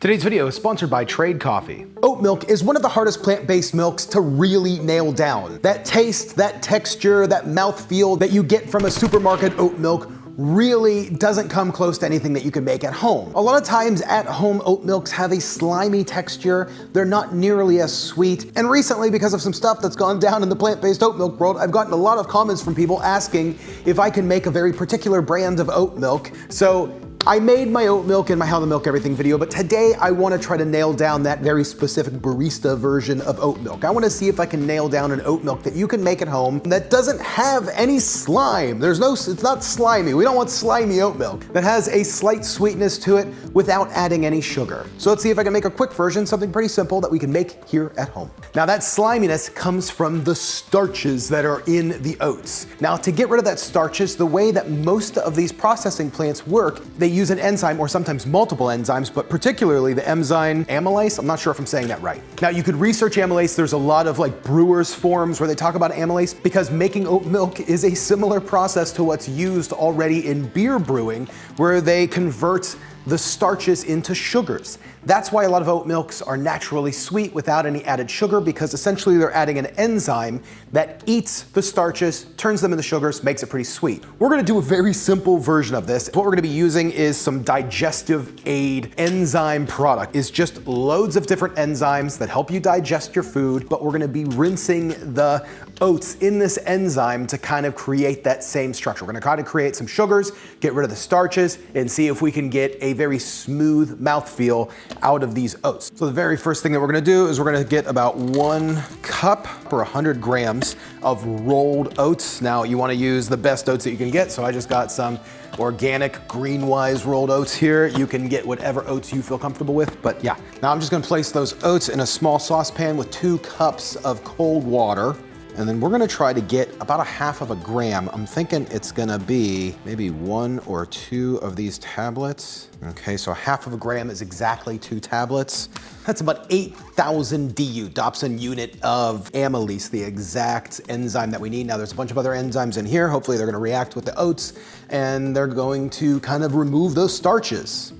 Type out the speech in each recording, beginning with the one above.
Today's video is sponsored by Trade Coffee. Oat milk is one of the hardest plant-based milks to really nail down. That taste, that texture, that mouthfeel that you get from a supermarket oat milk really doesn't come close to anything that you can make at home. A lot of times at home oat milks have a slimy texture, they're not nearly as sweet, and recently because of some stuff that's gone down in the plant-based oat milk world, I've gotten a lot of comments from people asking if I can make a very particular brand of oat milk. So I made my oat milk and my how to milk everything video, but today I want to try to nail down that very specific barista version of oat milk. I want to see if I can nail down an oat milk that you can make at home that doesn't have any slime. It's not slimy. We don't want slimy oat milk. That has a slight sweetness to it without adding any sugar. So let's see if I can make a quick version, something pretty simple that we can make here at home. Now that sliminess comes from the starches that are in the oats. Now to get rid of that starches, the way that most of these processing plants work, they use an enzyme or sometimes multiple enzymes, but particularly the enzyme amylase. I'm not sure if I'm saying that right. Now you could research amylase. There's a lot of like brewers forums where they talk about amylase because making oat milk is a similar process to what's used already in beer brewing, where they convert the starches into sugars. That's why a lot of oat milks are naturally sweet without any added sugar, because essentially they're adding an enzyme that eats the starches, turns them into sugars, makes it pretty sweet. We're gonna do a very simple version of this. What we're gonna be using is some digestive aid enzyme product. It's just loads of different enzymes that help you digest your food, but we're gonna be rinsing the oats in this enzyme to kind of create that same structure. We're gonna kind of create some sugars, get rid of the starches, and see if we can get a very smooth mouthfeel out of these oats. So the very first thing that we're gonna do is we're gonna get about 1 cup or 100 grams of rolled oats. Now you wanna use the best oats that you can get, so I just got some organic Greenwise rolled oats here. You can get whatever oats you feel comfortable with, but yeah. Now I'm just gonna place those oats in a small saucepan with 2 cups of cold water. And then we're gonna try to get about 1/2 gram. I'm thinking it's gonna be maybe 1 or 2 of these tablets. Okay, so 1/2 gram is exactly 2 tablets. That's about 8,000 DU, Dobson unit of amylase, the exact enzyme that we need. Now there's a bunch of other enzymes in here. Hopefully they're gonna react with the oats and they're going to kind of remove those starches.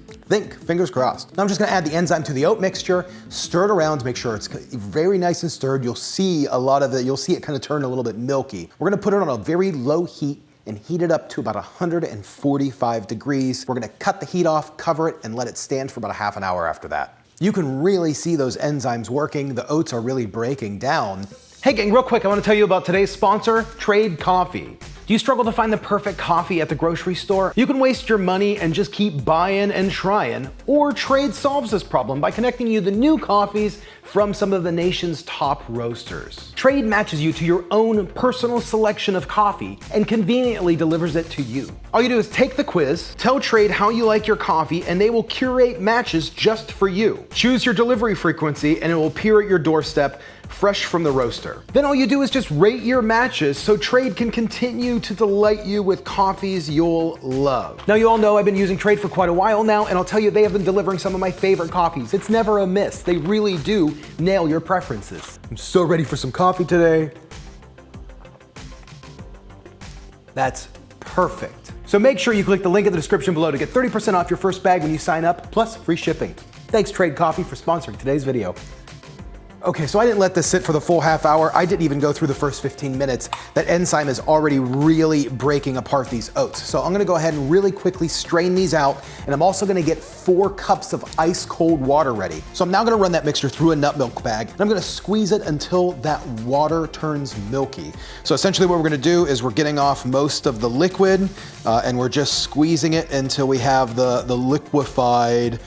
Fingers crossed. Now I'm just gonna add the enzyme to the oat mixture, stir it around to make sure it's very nice and stirred. You'll see a lot of it, you'll see it kind of turn a little bit milky. We're gonna put it on a very low heat and heat it up to about 145 degrees. We're gonna cut the heat off, cover it, and let it stand for about 1/2 an hour after that. You can really see those enzymes working. The oats are really breaking down. Hey gang, real quick, I wanna tell you about today's sponsor, Trade Coffee. Do you struggle to find the perfect coffee at the grocery store? You can waste your money and just keep buying and trying, or Trade solves this problem by connecting you the new coffees from some of the nation's top roasters. Trade matches you to your own personal selection of coffee and conveniently delivers it to you. All you do is take the quiz, tell Trade how you like your coffee, and they will curate matches just for you. Choose your delivery frequency and it will appear at your doorstep fresh from the roaster. Then all you do is just rate your matches so Trade can continue to delight you with coffees you'll love. Now you all know I've been using Trade for quite a while now, and I'll tell you they have been delivering some of my favorite coffees. It's never a miss. They really do nail your preferences. I'm so ready for some coffee today. That's perfect. So make sure you click the link in the description below to get 30% off your first bag when you sign up, plus free shipping. Thanks Trade Coffee for sponsoring today's video. Okay, so I didn't let this sit for the full 1/2 hour. I didn't even go through the first 15 minutes. That enzyme is already really breaking apart these oats. So I'm gonna go ahead and really quickly strain these out, and I'm also gonna get 4 cups of ice cold water ready. So I'm now gonna run that mixture through a nut milk bag, and I'm gonna squeeze it until that water turns milky. So essentially what we're gonna do is we're getting off most of the liquid, and we're just squeezing it until we have the liquefied,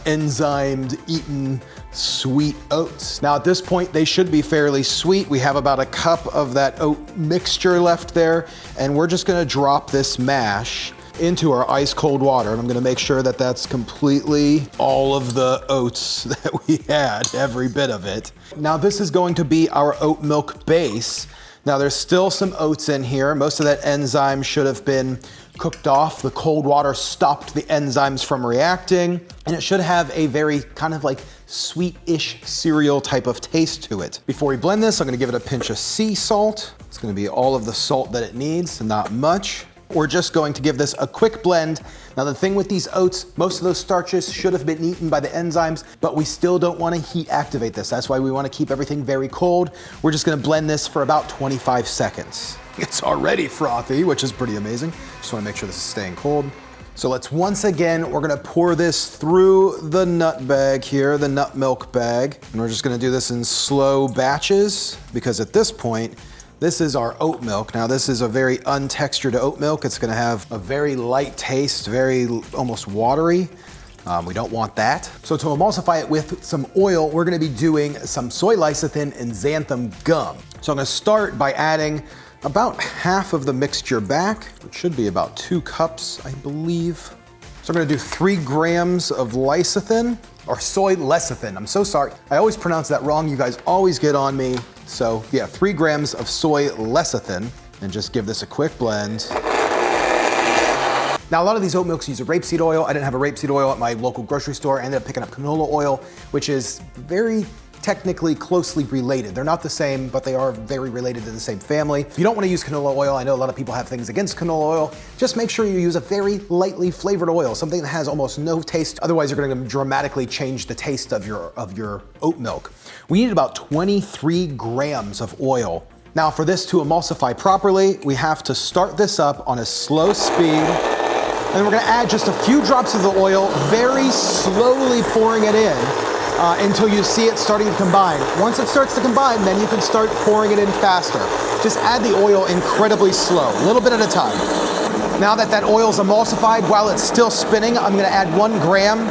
enzymed, eaten, sweet oats. Now at this point, they should be fairly sweet. We have about 1 cup of that oat mixture left there, and we're just gonna drop this mash into our ice cold water. And I'm gonna make sure that that's completely all of the oats that we had, every bit of it. Now this is going to be our oat milk base. Now there's still some oats in here. Most of that enzyme should have been cooked off. The cold water stopped the enzymes from reacting, and it should have a very kind of like sweet-ish cereal type of taste to it. Before we blend this, I'm gonna give it a pinch of sea salt. It's gonna be all of the salt that it needs, and not much. We're just going to give this a quick blend. Now the thing with these oats, most of those starches should have been eaten by the enzymes, but we still don't want to heat activate this. That's why we want to keep everything very cold. We're just going to blend this for about 25 seconds. It's already frothy, which is pretty amazing. Just want to make sure this is staying cold. So let's once again, we're gonna pour this through the nut bag here, the nut milk bag. And we're just gonna do this in slow batches because at this point, this is our oat milk. Now this is a very untextured oat milk. It's gonna have a very light taste, very almost watery. We don't want that. So to emulsify it with some oil, we're gonna be doing some soy lecithin and xanthan gum. So I'm gonna start by adding about half of the mixture back, which should be about 2 cups, I believe. So I'm gonna do 3 grams of lecithin, or soy lecithin, I'm so sorry. I always pronounce that wrong, you guys always get on me. So yeah, 3 grams of soy lecithin, and just give this a quick blend. Now a lot of these oat milks use a rapeseed oil. I didn't have a rapeseed oil at my local grocery store. I ended up picking up canola oil, which is very technically closely related. They're not the same, but they are very related to the same family. If you don't want to use canola oil, I know a lot of people have things against canola oil, just make sure you use a very lightly flavored oil, something that has almost no taste. Otherwise, you're going to dramatically change the taste of your oat milk. We need about 23 grams of oil. Now for this to emulsify properly, we have to start this up on a slow speed. And we're gonna add just a few drops of the oil, very slowly pouring it in until you see it starting to combine. Once it starts to combine, then you can start pouring it in faster. Just add the oil incredibly slow, a little bit at a time. Now that that oil's emulsified, while it's still spinning, I'm gonna add 1 gram,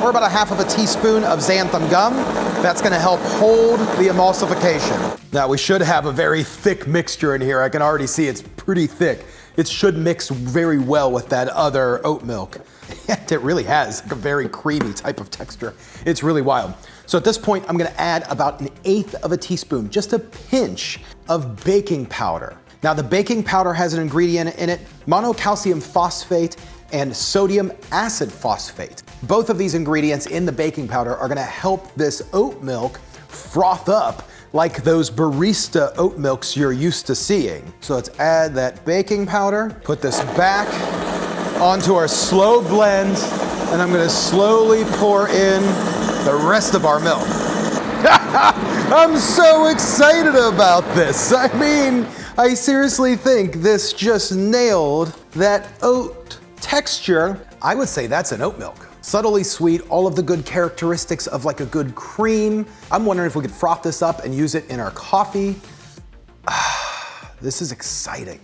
or about a half of a teaspoon of xanthan gum. That's gonna help hold the emulsification. Now we should have a very thick mixture in here. I can already see it's pretty thick. It should mix very well with that other oat milk. It really has like a very creamy type of texture. It's really wild. So at this point, I'm gonna add about 1/8 of a teaspoon, just a pinch of baking powder. Now the baking powder has an ingredient in it, monocalcium phosphate and sodium acid phosphate. Both of these ingredients in the baking powder are gonna help this oat milk froth up like those barista oat milks you're used to seeing. So let's add that baking powder, put this back onto our slow blend, and I'm gonna slowly pour in the rest of our milk. I'm so excited about this. I mean, I seriously think this just nailed that oat texture. I would say that's an oat milk. Subtly sweet, all of the good characteristics of like a good cream. I'm wondering if we could froth this up and use it in our coffee. This is exciting.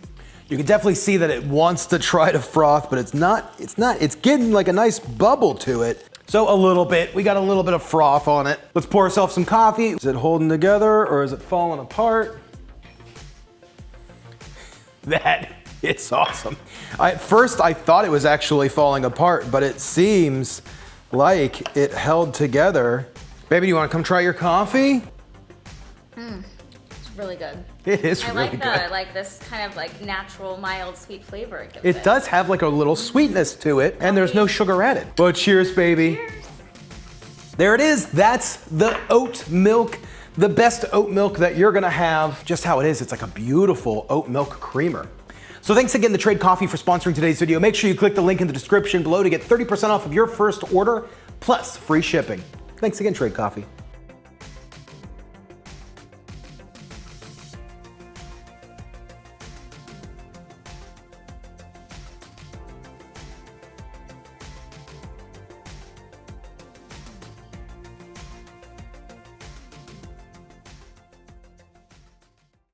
You can definitely see that it wants to try to froth, but it's getting like a nice bubble to it. So a little bit, we got a little bit of froth on it. Let's pour ourselves some coffee. Is it holding together or is it falling apart? That is awesome. At first I thought it was actually falling apart, but it seems like it held together. Baby, do you want to come try your coffee? It's really good. It is really good. I like this kind of like natural, mild, sweet flavor it gives it. It does have like a little sweetness to it, and there's no sugar added. But cheers, baby. Cheers. There it is. That's the oat milk, the best oat milk that you're gonna have. Just how it is. It's like a beautiful oat milk creamer. So thanks again to Trade Coffee for sponsoring today's video. Make sure you click the link in the description below to get 30% off of your first order, plus free shipping. Thanks again, Trade Coffee.